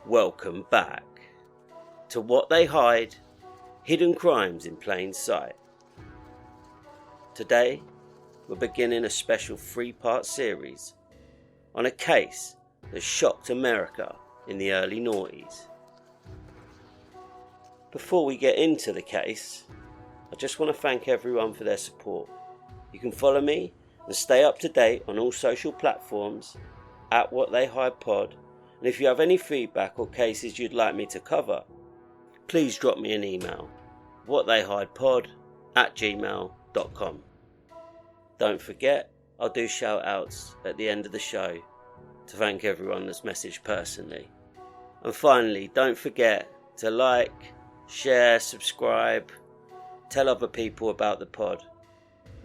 Welcome back to What They Hide, Hidden Crimes in Plain Sight. Today, we're beginning a special 3-part series on a case that shocked America in the early noughties. Before we get into the case, I just want to thank everyone for their support. You can follow me and stay up to date on all social platforms at What They Hide Pod. And if you have any feedback or cases you'd like me to cover, please drop me an email, whattheyhidepod@gmail.com. Don't forget, I'll do shout outs at the end of the show to thank everyone that's messaged personally. And finally, don't forget to like, share, subscribe, tell other people about the pod.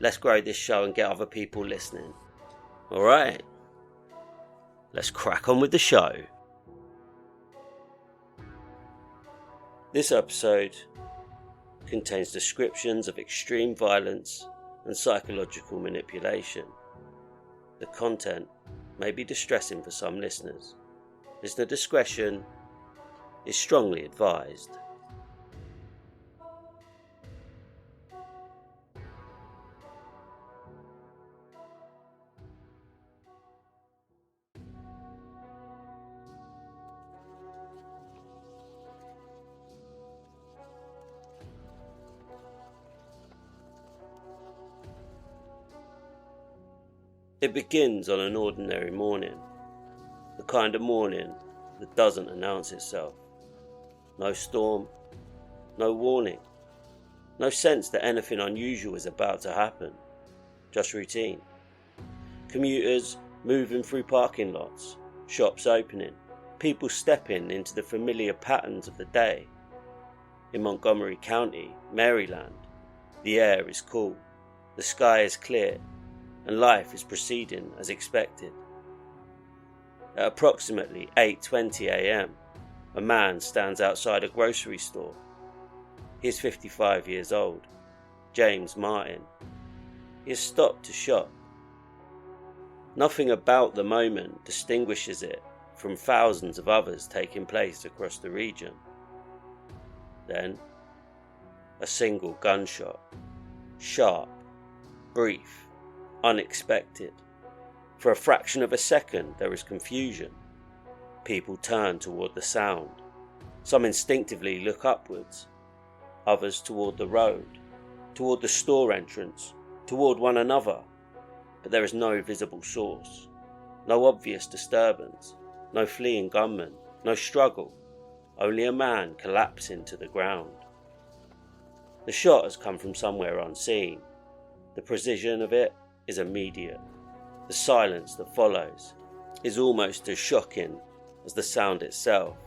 Let's grow this show and get other people listening. Alright, let's crack on with the show. This episode contains descriptions of extreme violence and psychological manipulation. The content may be distressing for some listeners. Listener discretion is strongly advised. It begins on an ordinary morning, the kind of morning that doesn't announce itself. No storm, no warning, no sense that anything unusual is about to happen, just routine. Commuters moving through parking lots, shops opening, people stepping into the familiar patterns of the day. In Montgomery County, Maryland, the air is cool, the sky is clear, and life is proceeding as expected. At approximately 8:20 a.m, a man stands outside a grocery store. He is 55 years old, James Martin. He has stopped to shop. Nothing about the moment distinguishes it from thousands of others taking place across the region. Then, a single gunshot. Sharp, brief, unexpected. For a fraction of a second there is confusion. People turn toward the sound. Some instinctively look upwards, others toward the road, toward the store entrance, toward one another. But there is no visible source, no obvious disturbance, no fleeing gunman, no struggle, only a man collapsing to the ground. The shot has come from somewhere unseen. The precision of it is immediate. The silence that follows is almost as shocking as the sound itself.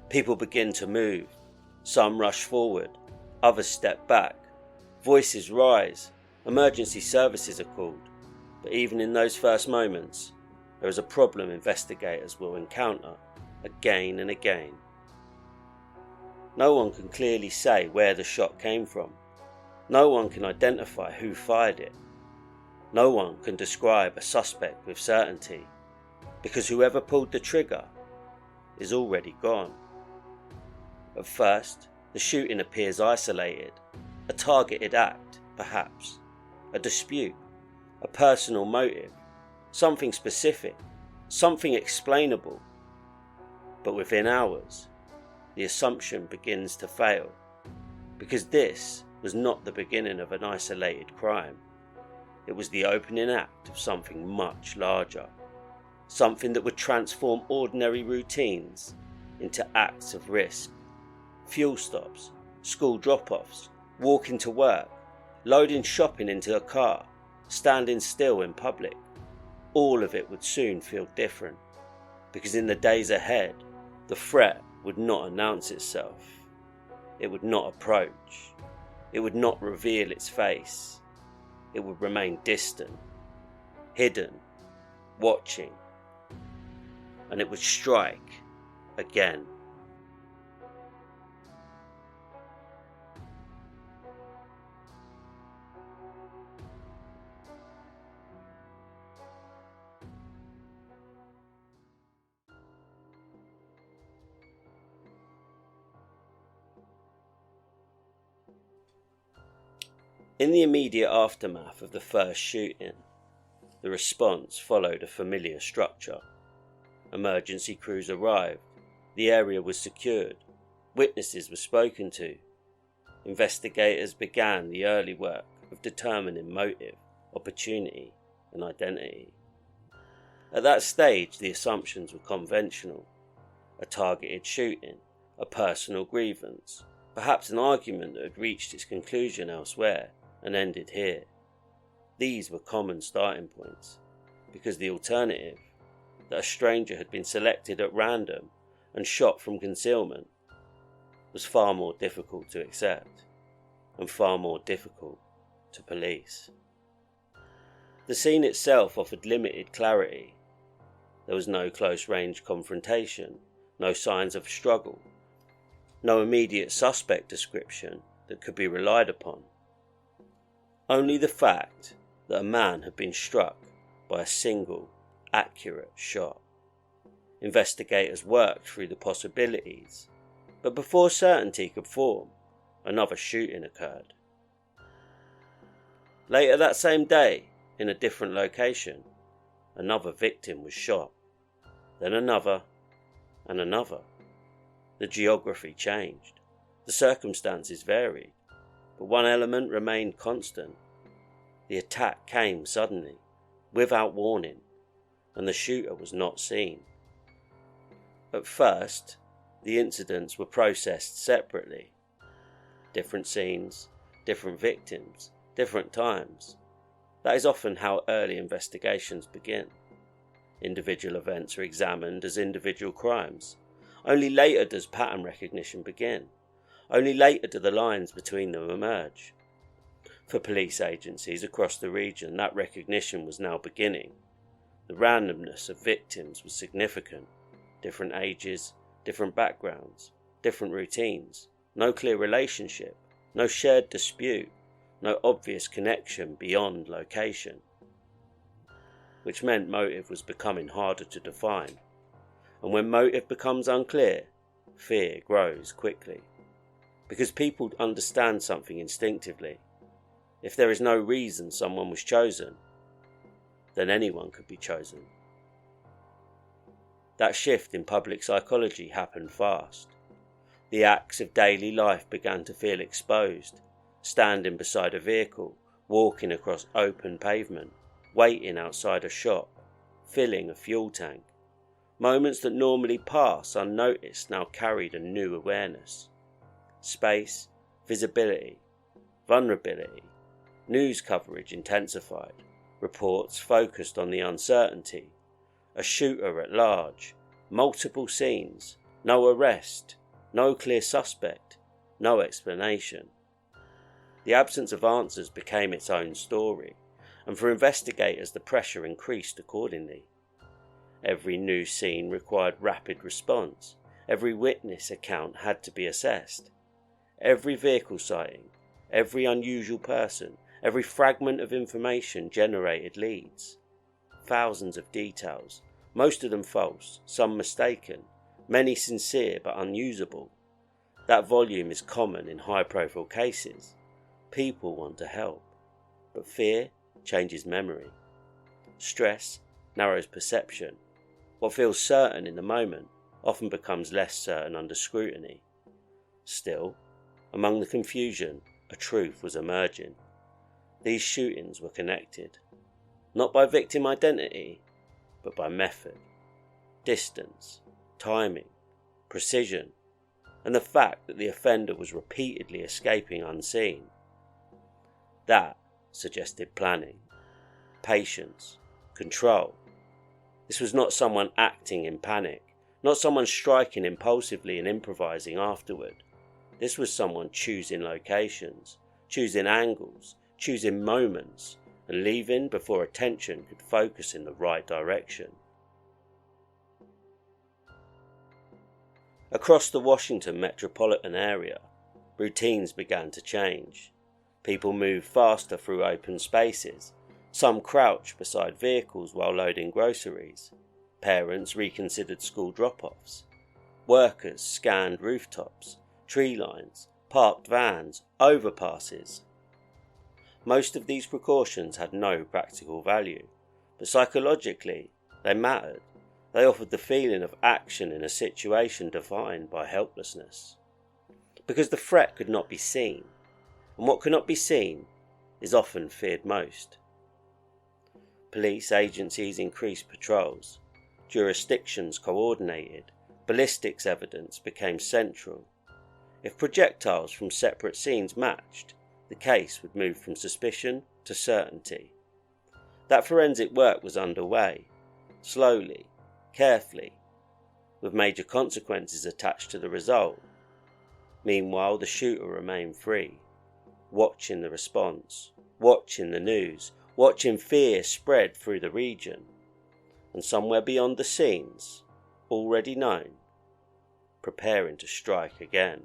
People begin to move. Some rush forward, others step back. Voices rise. Emergency services are called. But even in those first moments, there is a problem investigators will encounter again and again. No one can clearly say where the shot came from. No one can identify who fired it. No one can describe a suspect with certainty, because whoever pulled the trigger is already gone. At first, the shooting appears isolated, a targeted act, perhaps, a dispute, a personal motive, something specific, something explainable. But within hours, the assumption begins to fail, because this was not the beginning of an isolated crime. It was the opening act of something much larger, something that would transform ordinary routines into acts of risk. Fuel stops, school drop-offs, walking to work, loading shopping into a car, standing still in public. All of it would soon feel different, because in the days ahead, the threat would not announce itself. It would not approach. It would not reveal its face. It would remain distant, hidden, watching, and it would strike again. In the immediate aftermath of the first shooting, the response followed a familiar structure. Emergency crews arrived, the area was secured, witnesses were spoken to. Investigators began the early work of determining motive, opportunity, and identity. At that stage, the assumptions were conventional: a targeted shooting, a personal grievance, perhaps an argument that had reached its conclusion elsewhere and ended here. These were common starting points, because the alternative, that a stranger had been selected at random and shot from concealment, was far more difficult to accept and far more difficult to police. The scene itself offered limited clarity. There was no close-range confrontation, no signs of struggle, no immediate suspect description that could be relied upon. Only the fact that a man had been struck by a single, accurate shot. Investigators worked through the possibilities, but before certainty could form, another shooting occurred. Later that same day, in a different location, another victim was shot, then another, and another. The geography changed, the circumstances varied, but one element remained constant. The attack came suddenly, without warning, and the shooter was not seen. At first, the incidents were processed separately. Different scenes, different victims, different times. That is often how early investigations begin. Individual events are examined as individual crimes. Only later does pattern recognition begin. Only later do the lines between them emerge. For police agencies across the region, that recognition was now beginning. The randomness of victims was significant. Different ages, different backgrounds, different routines, no clear relationship, no shared dispute, no obvious connection beyond location. Which meant motive was becoming harder to define. And when motive becomes unclear, fear grows quickly. Because people understand something instinctively. If there is no reason someone was chosen, then anyone could be chosen. That shift in public psychology happened fast. The acts of daily life began to feel exposed, standing beside a vehicle, walking across open pavement, waiting outside a shop, filling a fuel tank. Moments that normally pass unnoticed now carried a new awareness. Space, visibility, vulnerability, news coverage intensified, reports focused on the uncertainty, a shooter at large, multiple scenes, no arrest, no clear suspect, no explanation. The absence of answers became its own story, and for investigators the pressure increased accordingly. Every new scene required rapid response, every witness account had to be assessed. Every vehicle sighting, every unusual person, every fragment of information generated leads. Thousands of details, most of them false, some mistaken, many sincere but unusable. That volume is common in high-profile cases. People want to help, but fear changes memory. Stress narrows perception. What feels certain in the moment often becomes less certain under scrutiny. Still, among the confusion, a truth was emerging. These shootings were connected, not by victim identity, but by method, distance, timing, precision, and the fact that the offender was repeatedly escaping unseen. That suggested planning, patience, control. This was not someone acting in panic, not someone striking impulsively and improvising afterward. This was someone choosing locations, choosing angles, choosing moments, and leaving before attention could focus in the right direction. Across the Washington metropolitan area, routines began to change. People moved faster through open spaces. Some crouched beside vehicles while loading groceries. Parents reconsidered school drop-offs. Workers scanned rooftops, tree lines, parked vans, overpasses. Most of these precautions had no practical value, but psychologically they mattered. They offered the feeling of action in a situation defined by helplessness. Because the threat could not be seen, and what cannot be seen is often feared most. Police agencies increased patrols, jurisdictions coordinated, ballistics evidence became central. If projectiles from separate scenes matched, the case would move from suspicion to certainty. That forensic work was underway, slowly, carefully, with major consequences attached to the result. Meanwhile, the shooter remained free, watching the response, watching the news, watching fear spread through the region, and somewhere beyond the scenes, already known, preparing to strike again.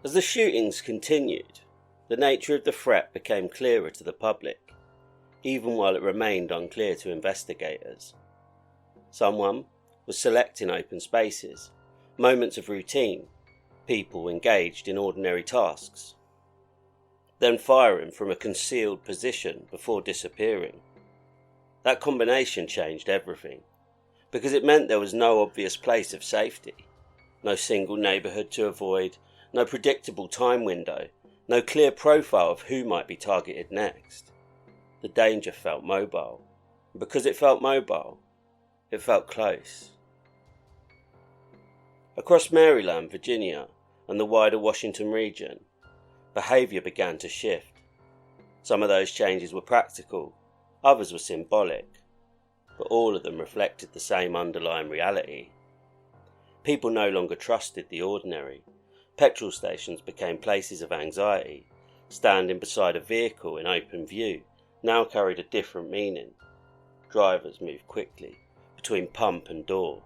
As the shootings continued, the nature of the threat became clearer to the public, even while it remained unclear to investigators. Someone was selecting open spaces, moments of routine, people engaged in ordinary tasks, then firing from a concealed position before disappearing. That combination changed everything, because it meant there was no obvious place of safety, no single neighbourhood to avoid, no predictable time window, no clear profile of who might be targeted next. The danger felt mobile, and because it felt mobile, it felt close. Across Maryland, Virginia, and the wider Washington region, behaviour began to shift. Some of those changes were practical, others were symbolic, but all of them reflected the same underlying reality. People no longer trusted the ordinary. Petrol stations became places of anxiety. Standing beside a vehicle in open view now carried a different meaning. Drivers moved quickly between pump and door.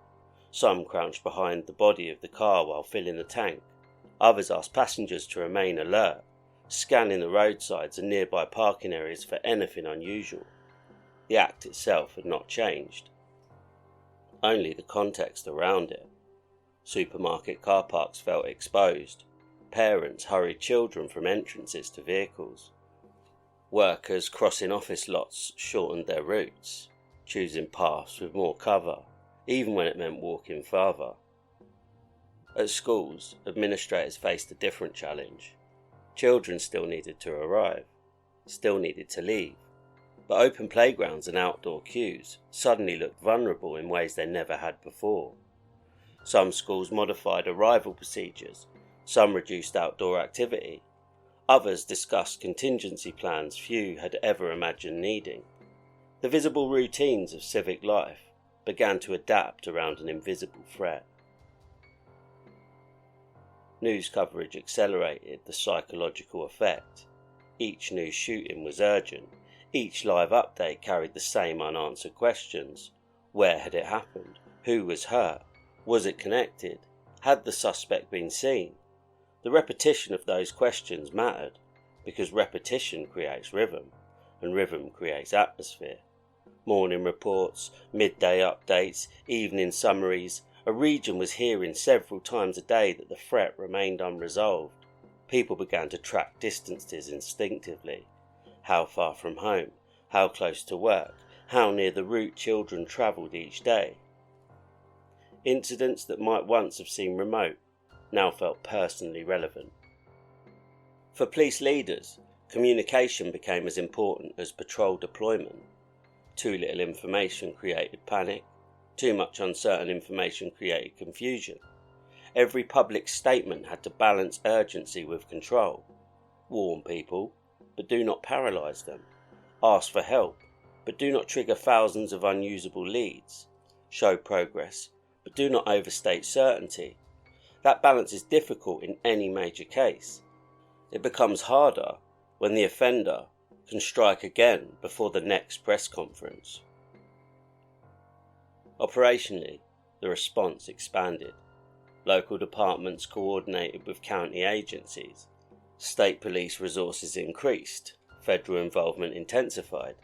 Some crouched behind the body of the car while filling the tank. Others asked passengers to remain alert, scanning the roadsides and nearby parking areas for anything unusual. The act itself had not changed, only the context around it. Supermarket car parks felt exposed. Parents hurried children from entrances to vehicles. Workers crossing office lots shortened their routes, choosing paths with more cover, even when it meant walking farther. At schools, administrators faced a different challenge. Children still needed to arrive, still needed to leave, but open playgrounds and outdoor queues suddenly looked vulnerable in ways they never had before. Some schools modified arrival procedures, some reduced outdoor activity, others discussed contingency plans few had ever imagined needing. The visible routines of civic life began to adapt around an invisible threat. News coverage accelerated the psychological effect. Each new shooting was urgent. Each live update carried the same unanswered questions. Where had it happened? Who was hurt? Was it connected? Had the suspect been seen? The repetition of those questions mattered, because repetition creates rhythm, and rhythm creates atmosphere. Morning reports, midday updates, evening summaries. A region was hearing several times a day that the threat remained unresolved. People began to track distances instinctively. How far from home? How close to work? How near the route children travelled each day? Incidents that might once have seemed remote now felt personally relevant. For police leaders, communication became as important as patrol deployment. Too little information created panic. Too much uncertain information created confusion. Every public statement had to balance urgency with control. Warn people, but do not paralyse them. Ask for help, but do not trigger thousands of unusable leads. Show progress, but do not overstate certainty. That balance is difficult in any major case. It becomes harder when the offender can strike again before the next press conference. Operationally, the response expanded. Local departments coordinated with county agencies. State police resources increased. Federal involvement intensified.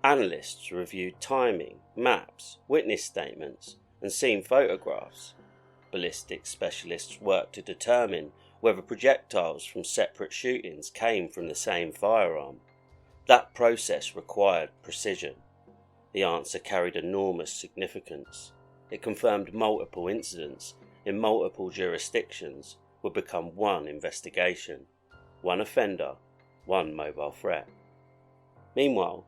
Analysts reviewed timing, maps, witness statements, and scene photographs. Ballistics specialists worked to determine whether projectiles from separate shootings came from the same firearm. That process required precision. The answer carried enormous significance. It confirmed multiple incidents in multiple jurisdictions would become one investigation, one offender, one mobile threat. Meanwhile,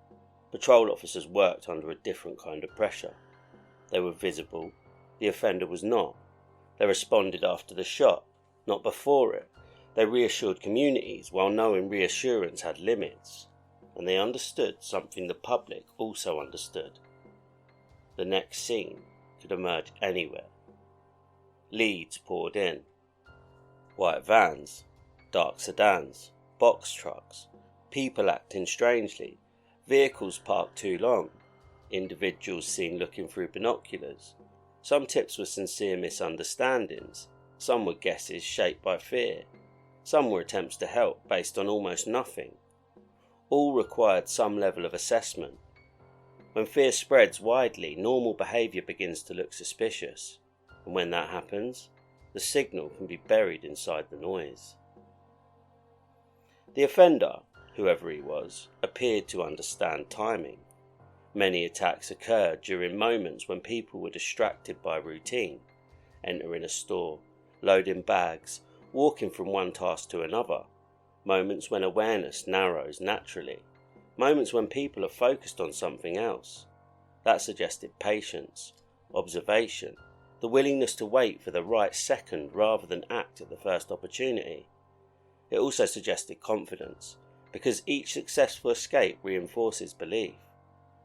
patrol officers worked under a different kind of pressure. They were visible, the offender was not. They responded after the shot, not before it. They reassured communities while knowing reassurance had limits. And they understood something the public also understood. The next scene could emerge anywhere. Leads poured in. White vans, dark sedans, box trucks, people acting strangely, vehicles parked too long, individuals seen looking through binoculars. Some tips were sincere misunderstandings, some were guesses shaped by fear, some were attempts to help based on almost nothing. All required some level of assessment. When fear spreads widely, normal behaviour begins to look suspicious, and when that happens, the signal can be buried inside the noise. The offender, whoever he was, appeared to understand timing. Many attacks occurred during moments when people were distracted by routine, entering a store, loading bags, walking from one task to another, moments when awareness narrows naturally, moments when people are focused on something else. That suggested patience, observation, the willingness to wait for the right second rather than act at the first opportunity. It also suggested confidence, because each successful escape reinforces belief.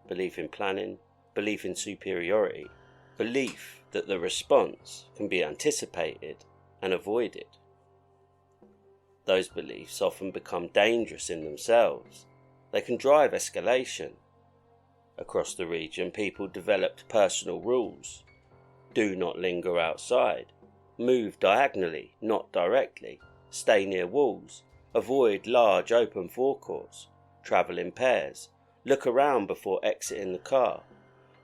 Belief in planning, belief in superiority, belief that the response can be anticipated and avoided. Those beliefs often become dangerous in themselves. They can drive escalation. Across the region, people developed personal rules. Do not linger outside. Move diagonally, not directly. Stay near walls. Avoid large open forecourts. Travel in pairs. Look around before exiting the car.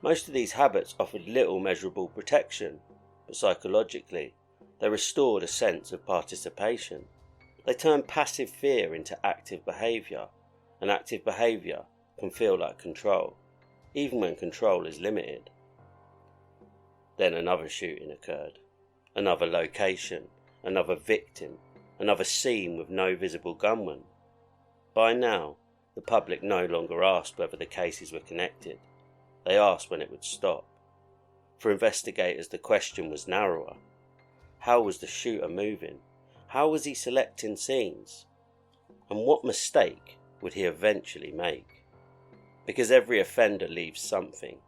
Most of these habits offered little measurable protection, but psychologically, they restored a sense of participation. They turned passive fear into active behaviour, and active behaviour can feel like control, even when control is limited. Then another shooting occurred, another location, another victim, another scene with no visible gunman. By now, the public no longer asked whether the cases were connected. They asked when it would stop. For investigators, the question was narrower. How was the shooter moving? How was he selecting scenes? And what mistake would he eventually make? Because every offender leaves something.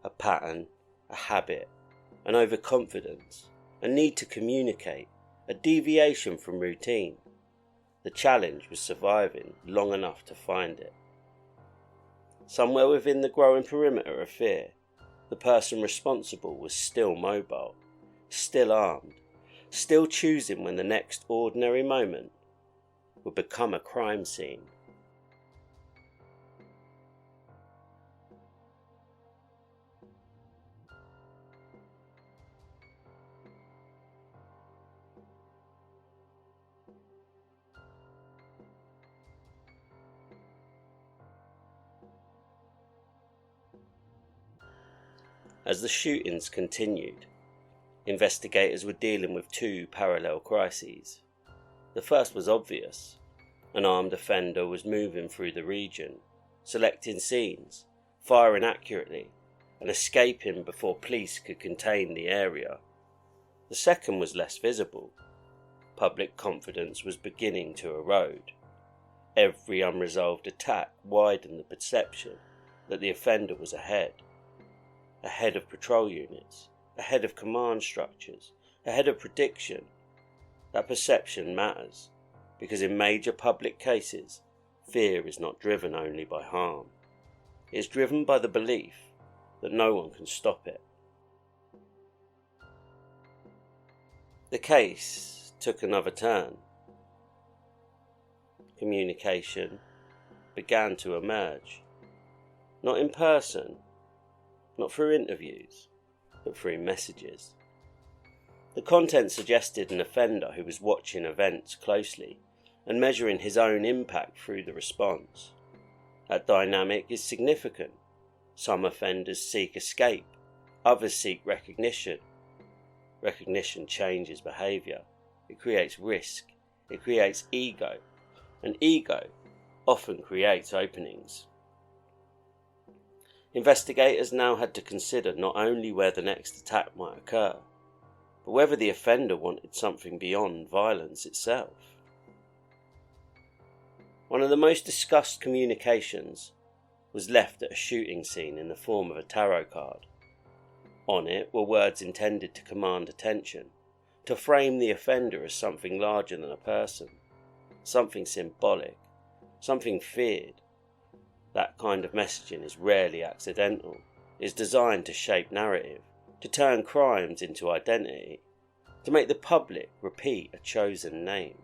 A pattern, a habit, an overconfidence, a need to communicate, a deviation from routine. The challenge was surviving long enough to find it. Somewhere within the growing perimeter of fear, the person responsible was still mobile, still armed, still choosing when the next ordinary moment would become a crime scene. As the shootings continued, investigators were dealing with two parallel crises. The first was obvious. An armed offender was moving through the region, selecting scenes, firing accurately, and escaping before police could contain the area. The second was less visible. Public confidence was beginning to erode. Every unresolved attack widened the perception that the offender was ahead of patrol units, ahead of command structures, ahead of prediction. That perception matters, because in major public cases, fear is not driven only by harm. It is driven by the belief that no one can stop it. The case took another turn. Communication began to emerge, not in person, not through interviews, but through messages. The content suggested an offender who was watching events closely and measuring his own impact through the response. That dynamic is significant. Some offenders seek escape, others seek recognition. Recognition changes behaviour. It creates risk. It creates ego. And ego often creates openings. Investigators now had to consider not only where the next attack might occur, but whether the offender wanted something beyond violence itself. One of the most discussed communications was left at a shooting scene in the form of a tarot card. On it were words intended to command attention, to frame the offender as something larger than a person, something symbolic, something feared. That kind of messaging is rarely accidental. It is designed to shape narrative, to turn crimes into identity, to make the public repeat a chosen name.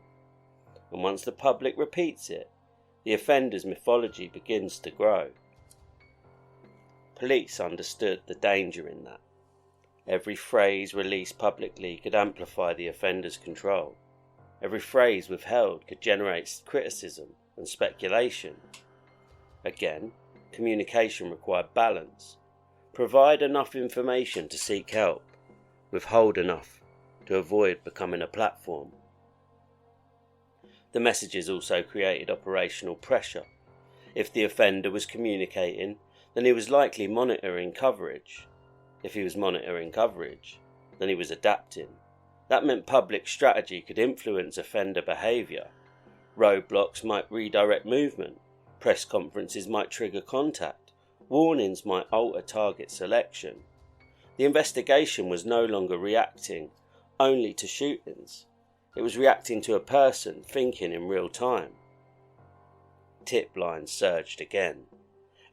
And once the public repeats it, the offender's mythology begins to grow. Police understood the danger in that. Every phrase released publicly could amplify the offender's control. Every phrase withheld could generate criticism and speculation. Again, communication required balance. Provide enough information to seek help, withhold enough to avoid becoming a platform. The messages also created operational pressure. If the offender was communicating, then he was likely monitoring coverage. If he was monitoring coverage, then he was adapting. That meant public strategy could influence offender behaviour. Roadblocks might redirect movement. Press conferences might trigger contact. Warnings might alter target selection. The investigation was no longer reacting only to shootings. It was reacting to a person thinking in real time. Tip lines surged again.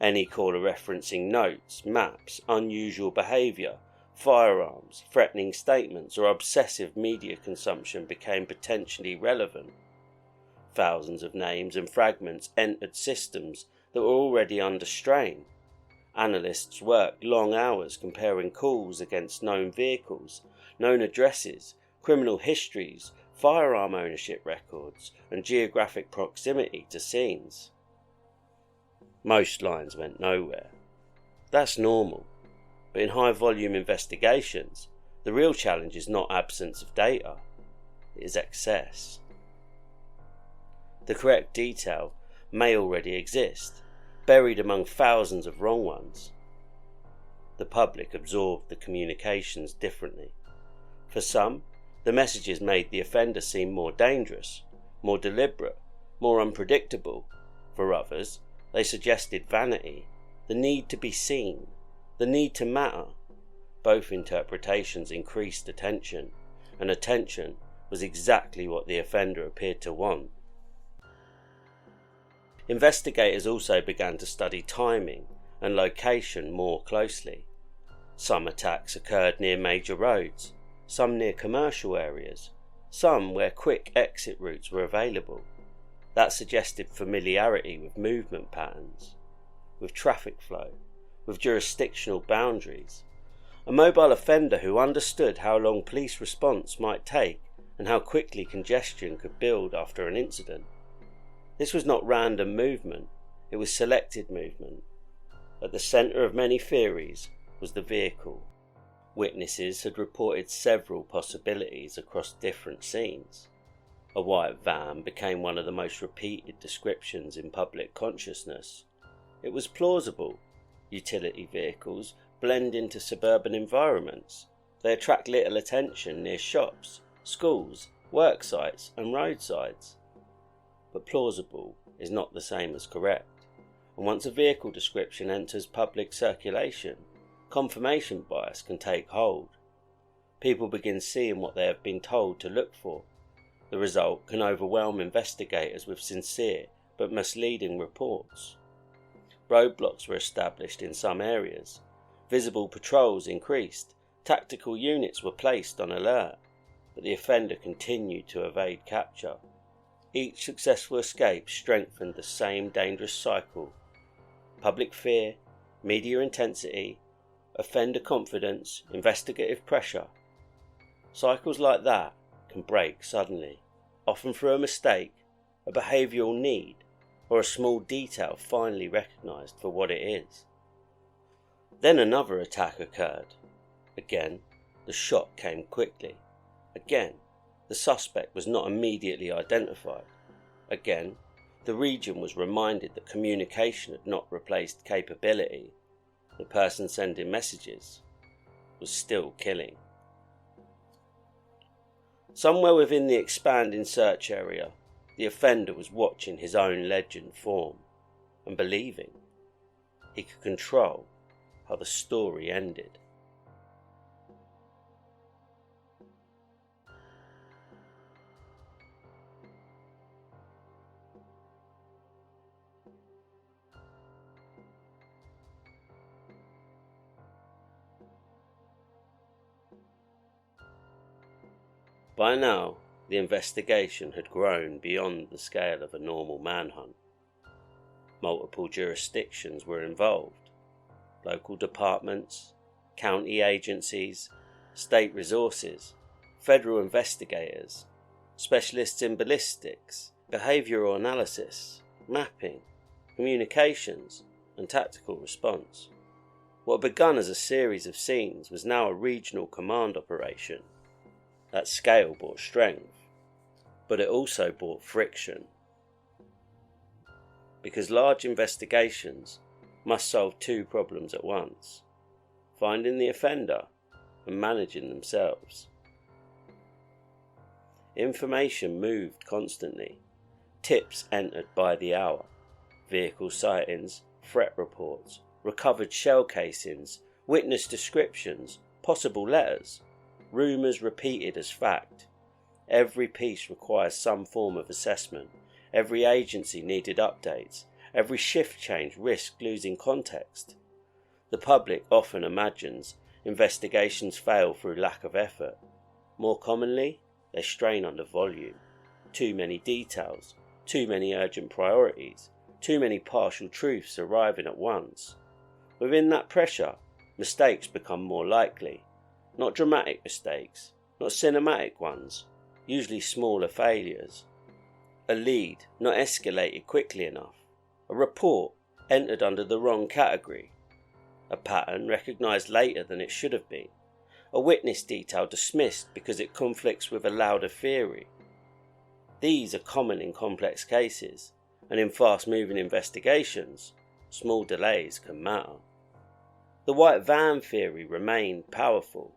Any caller referencing notes, maps, unusual behaviour, firearms, threatening statements or obsessive media consumption became potentially relevant. Thousands of names and fragments entered systems that were already under strain. Analysts worked long hours comparing calls against known vehicles, known addresses, criminal histories, firearm ownership records, and geographic proximity to scenes. Most lines went nowhere. That's normal. But in high-volume investigations, the real challenge is not absence of data, it is excess. The correct detail may already exist, buried among thousands of wrong ones. The public absorbed the communications differently. For some, the messages made the offender seem more dangerous, more deliberate, more unpredictable. For others, they suggested vanity, the need to be seen, the need to matter. Both interpretations increased attention, and attention was exactly what the offender appeared to want. Investigators also began to study timing and location more closely. Some attacks occurred near major roads, some near commercial areas, some where quick exit routes were available. That suggested familiarity with movement patterns, with traffic flow, with jurisdictional boundaries. A mobile offender who understood how long police response might take and how quickly congestion could build after an incident. This was not random movement, it was selected movement. At the centre of many theories was the vehicle. Witnesses had reported several possibilities across different scenes. A white van became one of the most repeated descriptions in public consciousness. It was plausible. Utility vehicles blend into suburban environments. They attract little attention near shops, schools, work sites and roadsides. But plausible is not the same as correct, and once a vehicle description enters public circulation, confirmation bias can take hold. People begin seeing what they have been told to look for. The result can overwhelm investigators with sincere but misleading reports. Roadblocks were established in some areas. Visible patrols increased. Tactical units were placed on alert. but the offender continued to evade capture. Each successful escape strengthened the same dangerous cycle: public fear, media intensity, offender confidence, investigative pressure. Cycles like that can break suddenly, often through a mistake, a behavioural need, or a small detail finally recognised for what it is. Then another attack occurred. Again, the shot came quickly. Again, the suspect was not immediately identified. Again, the region was reminded that communication had not replaced capability. The person sending messages was still killing. Somewhere within the expanding search area, the offender was watching his own legend form and believing he could control how the story ended. By now, the investigation had grown beyond the scale of a normal manhunt. Multiple jurisdictions were involved: local departments, county agencies, state resources, federal investigators, specialists in ballistics, behavioural analysis, mapping, communications, and tactical response. What had begun as a series of scenes was now a regional command operation. That scale brought strength, but it also brought friction. Because large investigations must solve two problems at once: finding the offender and managing themselves. Information moved constantly. Tips entered by the hour: vehicle sightings, threat reports, recovered shell casings, witness descriptions, possible letters, rumours repeated as fact. Every piece requires some form of assessment. Every agency needed updates. Every shift change risked losing context. The public often imagines investigations fail through lack of effort. More commonly, they strain under volume. Too many details, too many urgent priorities, too many partial truths arriving at once. Within that pressure, mistakes become more likely. Not dramatic mistakes, not cinematic ones, usually smaller failures. A lead not escalated quickly enough. A report entered under the wrong category. A pattern recognised later than it should have been. A witness detail dismissed because it conflicts with a louder theory. These are common in complex cases, and in fast-moving investigations, small delays can matter. The white van theory remained powerful.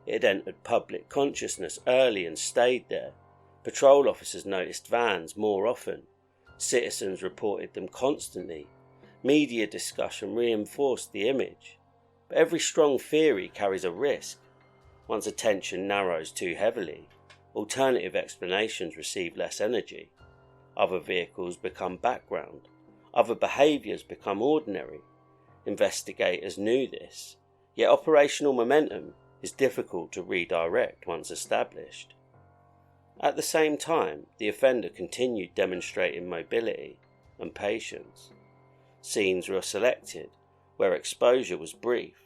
It had entered public consciousness early and stayed there. Patrol officers noticed vans more often. Citizens reported them constantly. Media discussion reinforced the image. But every strong theory carries a risk. Once attention narrows too heavily, alternative explanations receive less energy. Other vehicles become background. Other behaviours become ordinary. Investigators knew this, yet operational momentum is difficult to redirect once established. At the same time, the offender continued demonstrating mobility and patience. Scenes were selected where exposure was brief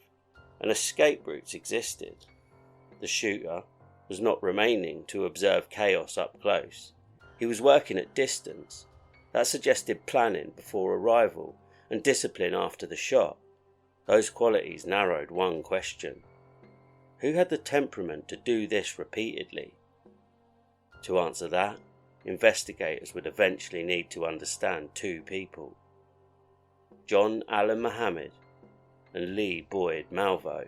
and escape routes existed. The shooter was not remaining to observe chaos up close. He was working at distance. That suggested planning before arrival and discipline after the shot. Those qualities narrowed one question: who had the temperament to do this repeatedly? To answer that, investigators would eventually need to understand two people: John Allen Muhammad and Lee Boyd Malvo.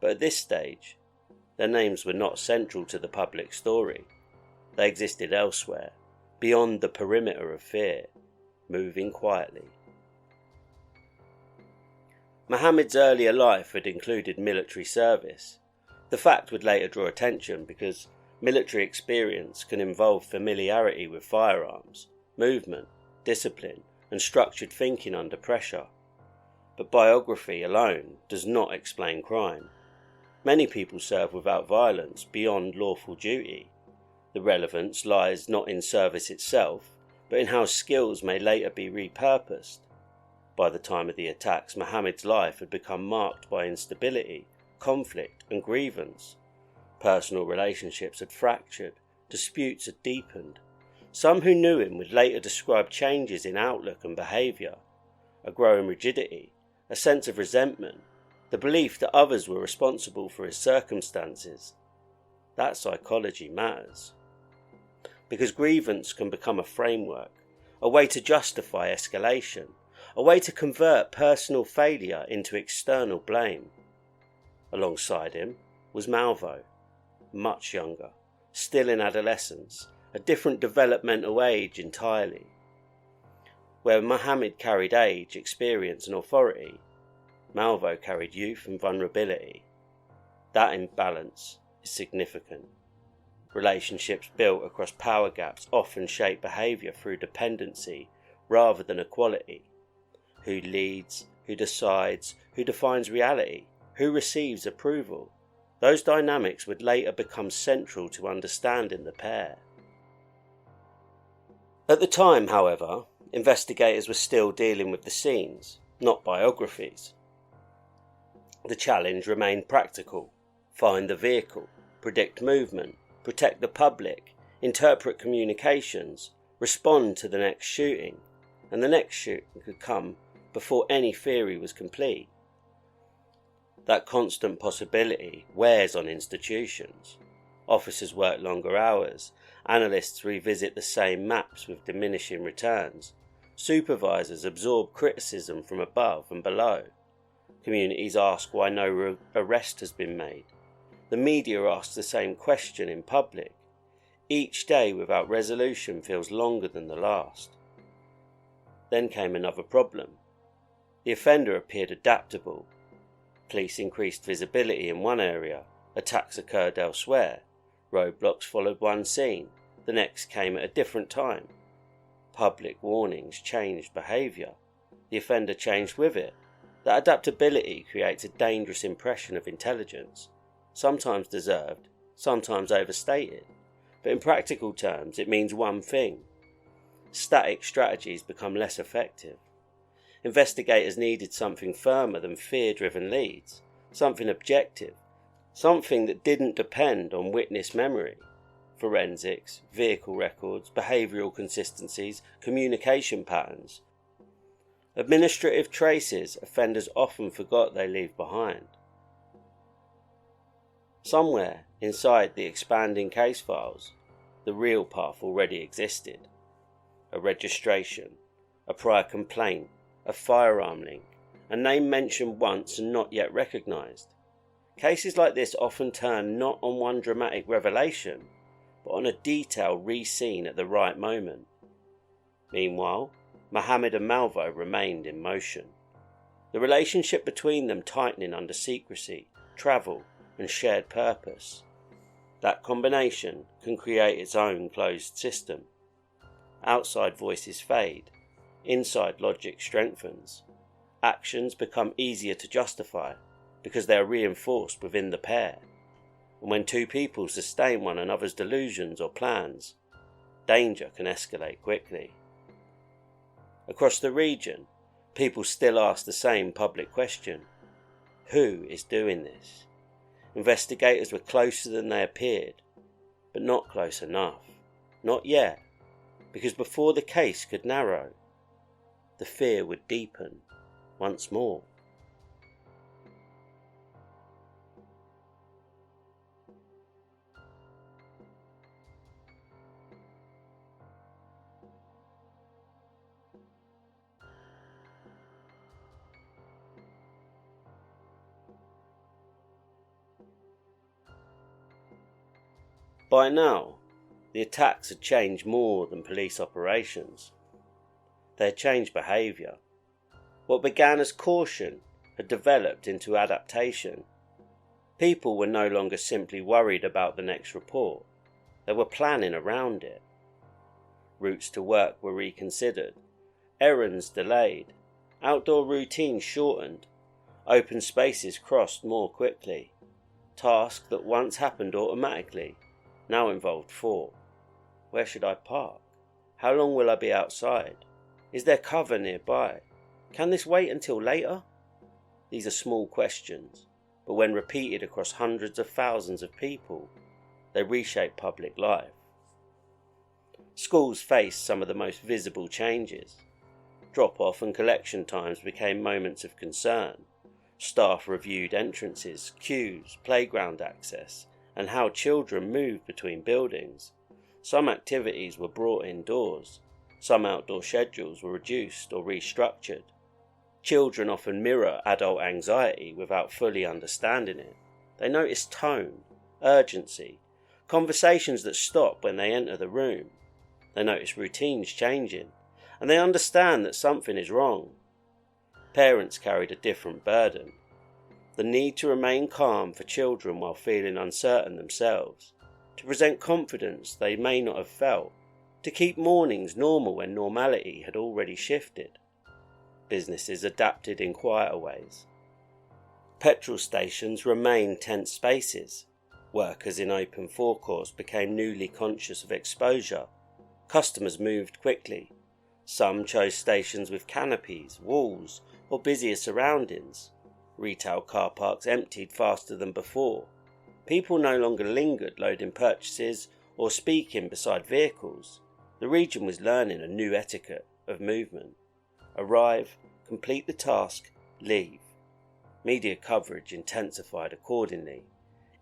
But at this stage, their names were not central to the public story. They existed elsewhere, beyond the perimeter of fear, moving quietly. Muhammad's earlier life had included military service. The fact would later draw attention because military experience can involve familiarity with firearms, movement, discipline, and structured thinking under pressure. But biography alone does not explain crime. Many people serve without violence beyond lawful duty. The relevance lies not in service itself, but in how skills may later be repurposed. By the time of the attacks, Mohammed's life had become marked by instability, conflict and grievance. Personal relationships had fractured, disputes had deepened. Some who knew him would later describe changes in outlook and behaviour, a growing rigidity, a sense of resentment, the belief that others were responsible for his circumstances. That psychology matters. Because grievance can become a framework, a way to justify escalation, a way to convert personal failure into external blame. Alongside him was Malvo, much younger, still in adolescence, a different developmental age entirely. Where Mohammed carried age, experience and authority, Malvo carried youth and vulnerability. That imbalance is significant. Relationships built across power gaps often shape behaviour through dependency rather than equality. Who leads, who decides, who defines reality, who receives approval. Those dynamics would later become central to understanding the pair. At the time, however, investigators were still dealing with the scenes, not biographies. The challenge remained practical: find the vehicle, predict movement, protect the public, interpret communications, respond to the next shooting, and the next shooting could come before any theory was complete. That constant possibility wears on institutions. Officers work longer hours, analysts revisit the same maps with diminishing returns, supervisors absorb criticism from above and below, communities ask why no arrest has been made, the media asks the same question in public. Each day without resolution feels longer than the last. Then came another problem. The offender appeared adaptable. Police increased visibility in one area, attacks occurred elsewhere, roadblocks followed one scene, the next came at a different time. Public warnings changed behaviour, the offender changed with it. That adaptability creates a dangerous impression of intelligence, sometimes deserved, sometimes overstated, but in practical terms it means one thing: static strategies become less effective. Investigators needed something firmer than fear-driven leads, something objective, something that didn't depend on witness memory. Forensics, vehicle records, behavioural consistencies, communication patterns. Administrative traces offenders often forgot they leave behind. Somewhere inside the expanding case files, the real path already existed. A registration, a prior complaint, a firearm link, a name mentioned once and not yet recognised. Cases like this often turn not on one dramatic revelation, but on a detail re-seen at the right moment. Meanwhile, Mohammed and Malvo remained in motion, the relationship between them tightening under secrecy, travel and shared purpose. That combination can create its own closed system. Outside voices fade, inside logic strengthens. Actions become easier to justify because they are reinforced within the pair. And when two people sustain one another's delusions or plans, danger can escalate quickly. Across the region, people still ask the same public question: who is doing this? Investigators were closer than they appeared, but not close enough. Not yet, because before the case could narrow, the fear would deepen once more. By now, the attacks had changed more than police operations. They had changed behaviour. What began as caution had developed into adaptation. People were no longer simply worried about the next report. They were planning around it. Routes to work were reconsidered, errands delayed, outdoor routines shortened, open spaces crossed more quickly. Task that once happened automatically now involved thought. Where should I park? How long will I be outside? Is there cover nearby? Can this wait until later? These are small questions, but when repeated across hundreds of thousands of people, they reshape public life. Schools faced some of the most visible changes. Drop-off and collection times became moments of concern. Staff reviewed entrances, queues, playground access, and how children moved between buildings. Some activities were brought indoors. Some outdoor schedules were reduced or restructured. Children often mirror adult anxiety without fully understanding it. They notice tone, urgency, conversations that stop when they enter the room. They notice routines changing, and they understand that something is wrong. Parents carried a different burden. The need to remain calm for children while feeling uncertain themselves, to present confidence they may not have felt, to keep mornings normal when normality had already shifted. Businesses adapted in quieter ways. Petrol stations remained tense spaces. Workers in open forecourts became newly conscious of exposure. Customers moved quickly. Some chose stations with canopies, walls, or busier surroundings. Retail car parks emptied faster than before. People no longer lingered loading purchases or speaking beside vehicles. The region was learning a new etiquette of movement. Arrive, complete the task, leave. Media coverage intensified accordingly.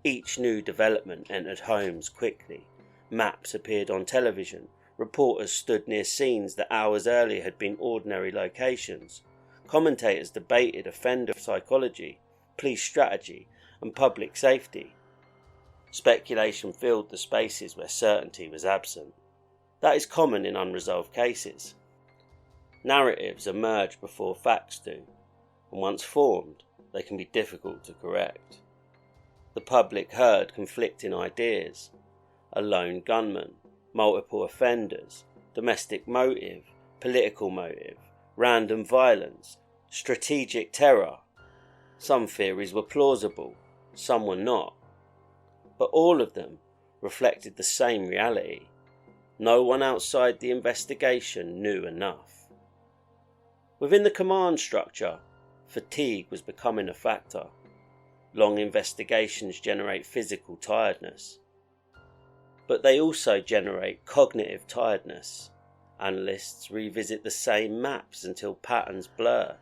Each new development entered homes quickly. Maps appeared on television. Reporters stood near scenes that hours earlier had been ordinary locations. Commentators debated offender psychology, police strategy, and public safety. Speculation filled the spaces where certainty was absent. That is common in unresolved cases. Narratives emerge before facts do, and once formed, they can be difficult to correct. The public heard conflicting ideas: a lone gunman, multiple offenders, domestic motive, political motive, random violence, strategic terror. Some theories were plausible, some were not. But all of them reflected the same reality. No one outside the investigation knew enough. Within the command structure, fatigue was becoming a factor. Long investigations generate physical tiredness, but they also generate cognitive tiredness. Analysts revisit the same maps until patterns blur.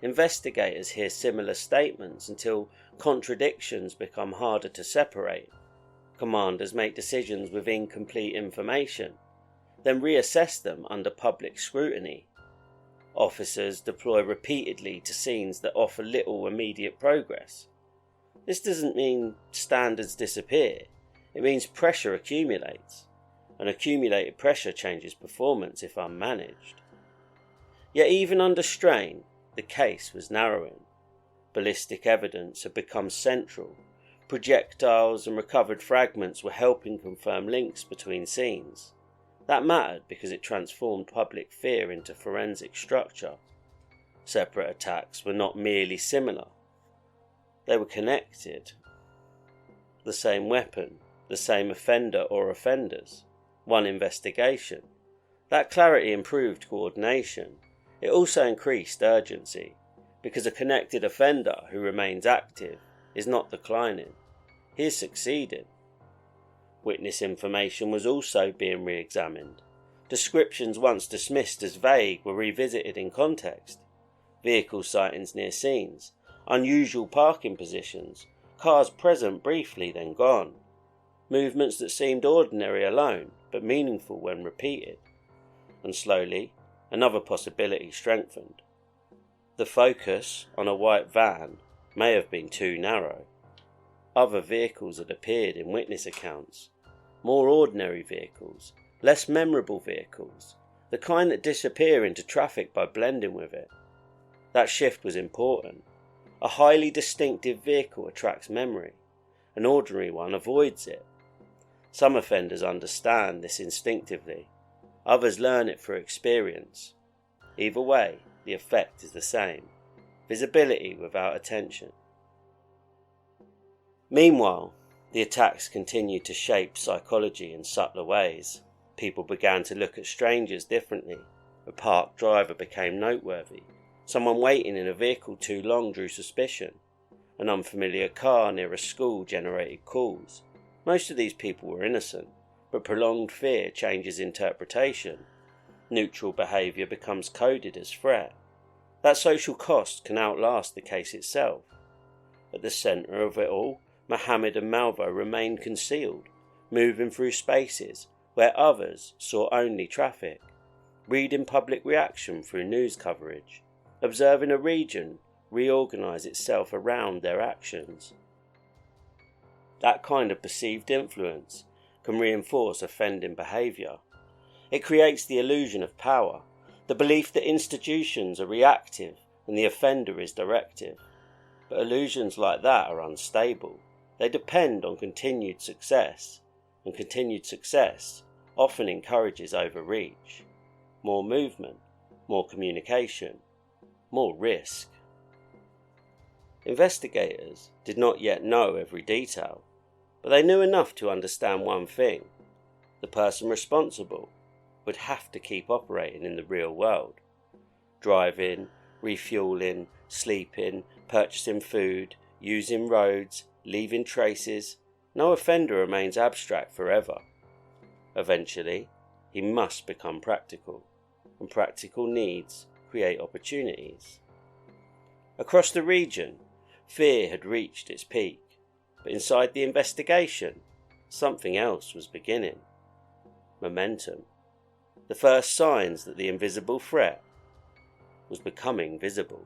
Investigators hear similar statements until contradictions become harder to separate. Commanders make decisions with incomplete information, then reassess them under public scrutiny. Officers deploy repeatedly to scenes that offer little immediate progress. This doesn't mean standards disappear. It means pressure accumulates, and accumulated pressure changes performance if unmanaged. Yet even under strain, the case was narrowing. Ballistic evidence had become central. Projectiles and recovered fragments were helping confirm links between scenes. That mattered because it transformed public fear into forensic structure. Separate attacks were not merely similar. They were connected. The same weapon, the same offender or offenders, one investigation. That clarity improved coordination. It also increased urgency, because a connected offender who remains active is not declining. He is succeeding. Witness information was also being re-examined. Descriptions once dismissed as vague were revisited in context. Vehicle sightings near scenes, unusual parking positions, cars present briefly then gone. Movements that seemed ordinary alone, but meaningful when repeated. And slowly, another possibility strengthened. The focus on a white van may have been too narrow. Other vehicles had appeared in witness accounts. More ordinary vehicles, less memorable vehicles, the kind that disappear into traffic by blending with it. That shift was important. A highly distinctive vehicle attracts memory. An ordinary one avoids it. Some offenders understand this instinctively. Others learn it through experience. Either way, the effect is the same. Visibility without attention. Meanwhile, the attacks continued to shape psychology in subtler ways. People began to look at strangers differently. A parked driver became noteworthy. Someone waiting in a vehicle too long drew suspicion. An unfamiliar car near a school generated calls. Most of these people were innocent, but prolonged fear changes interpretation. Neutral behaviour becomes coded as threat. That social cost can outlast the case itself. At the centre of it all, Mohammed and Malvo remained concealed, moving through spaces where others saw only traffic, reading public reaction through news coverage, observing a region reorganise itself around their actions. That kind of perceived influence can reinforce offending behaviour. It creates the illusion of power, the belief that institutions are reactive and the offender is directive. But illusions like that are unstable. They depend on continued success, and continued success often encourages overreach, more movement, more communication, more risk. Investigators did not yet know every detail, but they knew enough to understand one thing: the person responsible would have to keep operating in the real world, driving, refueling, sleeping, purchasing food, using roads, leaving traces. No offender remains abstract forever. Eventually, he must become practical, and practical needs create opportunities. Across the region, fear had reached its peak, but inside the investigation, something else was beginning. Momentum. The first signs that the invisible threat was becoming visible.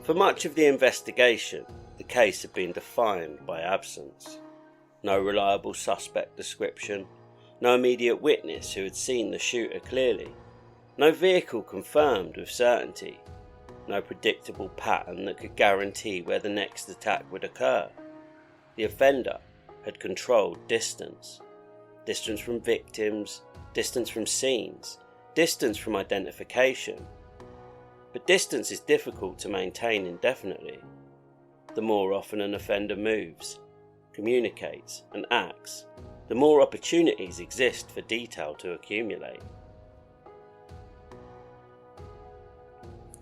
For much of the investigation, the case had been defined by absence. No reliable suspect description, no immediate witness who had seen the shooter clearly, no vehicle confirmed with certainty, no predictable pattern that could guarantee where the next attack would occur. The offender had controlled distance. Distance from victims, distance from scenes, distance from identification. But distance is difficult to maintain indefinitely. The more often an offender moves, communicates, and acts, the more opportunities exist for detail to accumulate.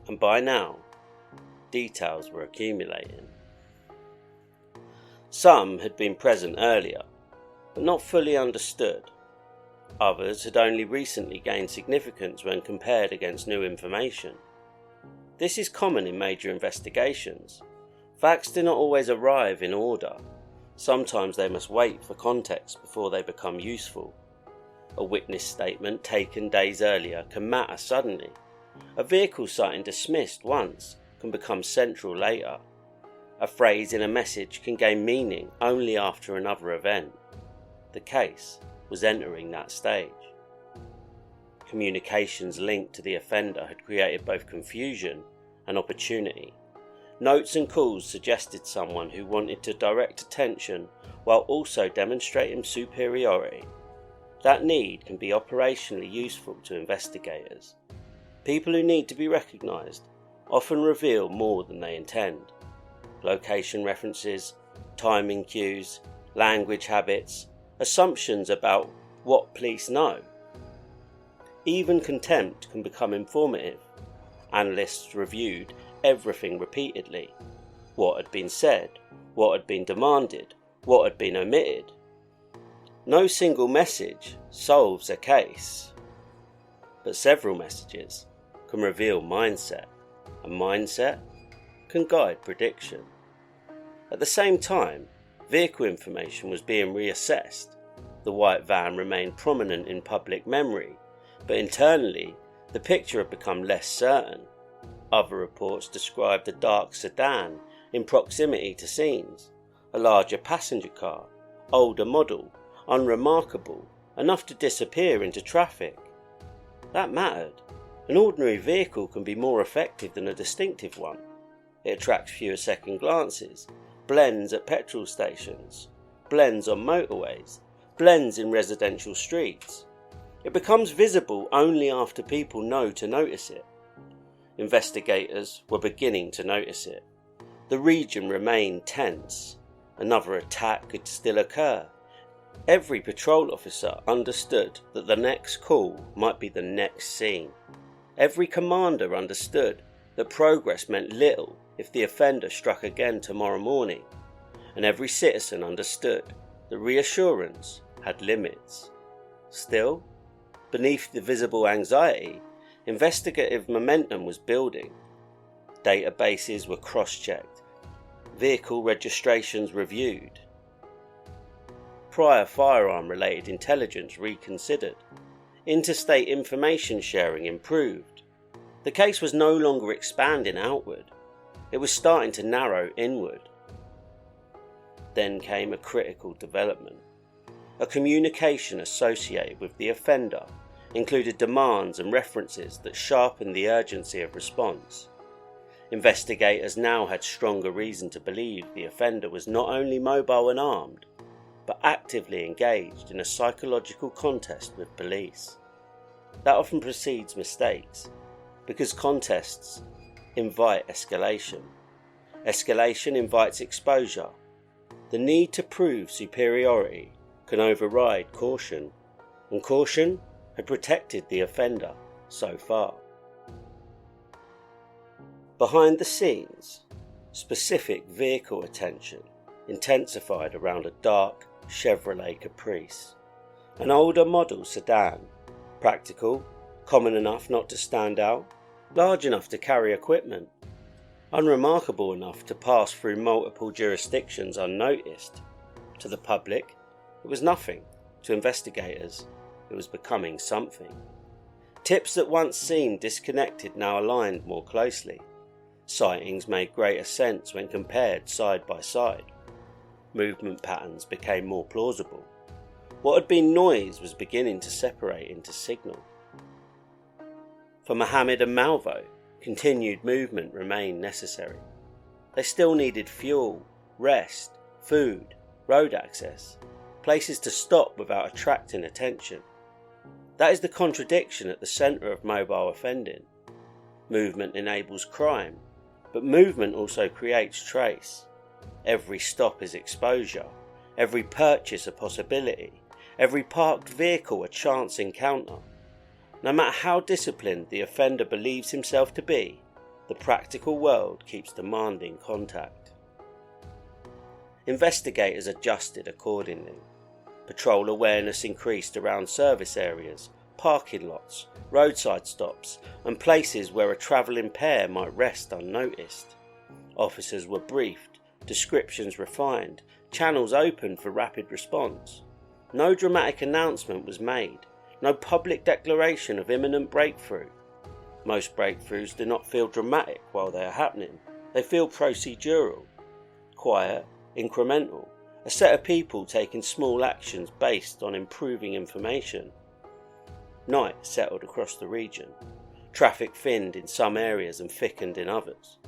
And by now, details were accumulating. Some had been present earlier, but not fully understood. Others had only recently gained significance when compared against new information. This is common in major investigations. Facts do not always arrive in order. Sometimes they must wait for context before they become useful. A witness statement taken days earlier can matter suddenly. A vehicle sighting dismissed once can become central later. A phrase in a message can gain meaning only after another event. The case was entering that stage. Communications linked to the offender had created both confusion and opportunity. Notes and calls suggested someone who wanted to direct attention while also demonstrating superiority. That need can be operationally useful to investigators. People who need to be recognised often reveal more than they intend. Location references, timing cues, language habits, assumptions about what police know. Even contempt can become informative. Analysts reviewed everything repeatedly. What had been said, what had been demanded, what had been omitted. No single message solves a case, but several messages can reveal mindset, and mindset can guide prediction. At the same time, vehicle information was being reassessed. The white van remained prominent in public memory, but internally the picture had become less certain. Other reports described a dark sedan in proximity to scenes, a larger passenger car, older model, unremarkable, enough to disappear into traffic. That mattered. An ordinary vehicle can be more effective than a distinctive one. It attracts fewer second glances, blends at petrol stations, blends on motorways, blends in residential streets. It becomes visible only after people know to notice it. Investigators were beginning to notice it. The region remained tense. Another attack could still occur. Every patrol officer understood that the next call might be the next scene. Every commander understood that progress meant little if the offender struck again tomorrow morning, and every citizen understood that reassurance had limits. Still, beneath the visible anxiety, investigative momentum was building. Databases were cross-checked, vehicle registrations reviewed, prior firearm-related intelligence reconsidered, interstate information sharing improved. The case was no longer expanding outward, it was starting to narrow inward. Then came a critical development. A communication associated with the offender included demands and references that sharpened the urgency of response. Investigators now had stronger reason to believe the offender was not only mobile and armed, but actively engaged in a psychological contest with police. That often precedes mistakes, because contests invite escalation. Escalation invites exposure. The need to prove superiority can override caution, and caution had protected the offender so far. Behind the scenes, specific vehicle attention intensified around a dark Chevrolet Caprice, an older model sedan, practical, common enough not to stand out, large enough to carry equipment, unremarkable enough to pass through multiple jurisdictions unnoticed. To the public, it was nothing. To investigators, it was becoming something. Tips that once seemed disconnected now aligned more closely. Sightings made greater sense when compared side by side. Movement patterns became more plausible. What had been noise was beginning to separate into signal. For Mohammed and Malvo, continued movement remained necessary. They still needed fuel, rest, food, road access, places to stop without attracting attention. That is the contradiction at the centre of mobile offending. Movement enables crime, but movement also creates trace. Every stop is exposure, every purchase a possibility, every parked vehicle a chance encounter. No matter how disciplined the offender believes himself to be, the practical world keeps demanding contact. Investigators adjusted accordingly. Patrol awareness increased around service areas, parking lots, roadside stops, and places where a travelling pair might rest unnoticed. Officers were briefed, descriptions refined, channels opened for rapid response. No dramatic announcement was made, no public declaration of imminent breakthrough. Most breakthroughs do not feel dramatic while they are happening, they feel procedural, quiet, incremental, a set of people taking small actions based on improving information. Night settled across the region. Traffic thinned in some areas and thickened in others.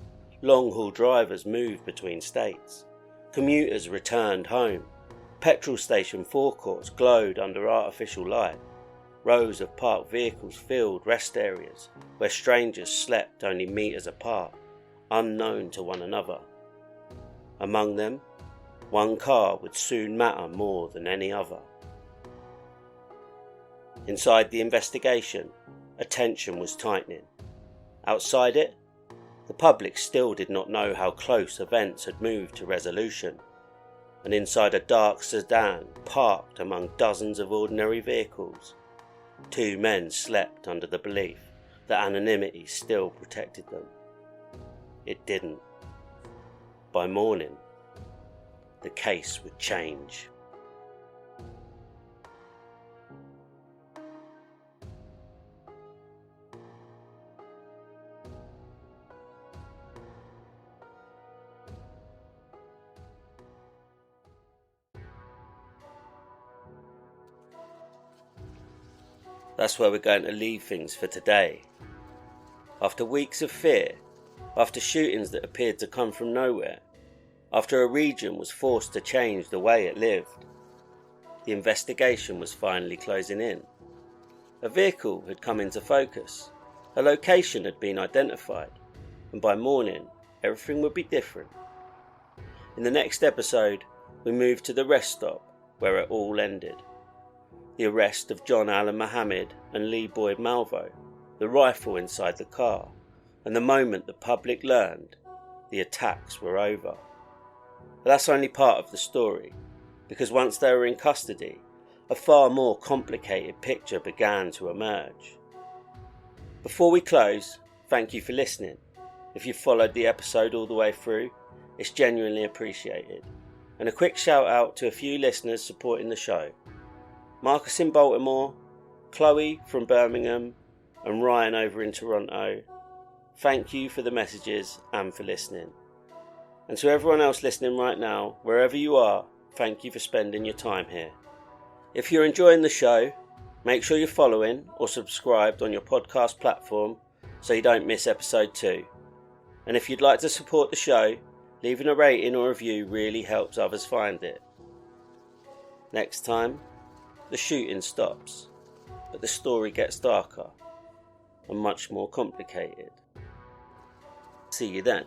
Long-haul drivers moved between states. Commuters returned home. Petrol station forecourts glowed under artificial light. Rows of parked vehicles filled rest areas where strangers slept only meters apart, unknown to one another. Among them, one car would soon matter more than any other. Inside the investigation, attention was tightening. Outside it, the public still did not know how close events had moved to resolution. And inside a dark sedan parked among dozens of ordinary vehicles, two men slept under the belief that anonymity still protected them. It didn't. By morning, the case would change. That's where we're going to leave things for today. After weeks of fear, after shootings that appeared to come from nowhere, after a region was forced to change the way it lived, the investigation was finally closing in. A vehicle had come into focus, a location had been identified, and by morning, everything would be different. In the next episode, we moved to the rest stop where it all ended. The arrest of John Allen Mohammed and Lee Boyd Malvo, the rifle inside the car, and the moment the public learned the attacks were over. But that's only part of the story, because once they were in custody, a far more complicated picture began to emerge. Before we close, thank you for listening. If you've followed the episode all the way through, it's genuinely appreciated. And a quick shout out to a few listeners supporting the show. Marcus in Baltimore, Chloe from Birmingham, and Ryan over in Toronto. Thank you for the messages and for listening. And to everyone else listening right now, wherever you are, thank you for spending your time here. If you're enjoying the show, make sure you're following or subscribed on your podcast platform so you don't miss episode 2. And if you'd like to support the show, leaving a rating or review really helps others find it. Next time, the shooting stops, but the story gets darker and much more complicated. See you then.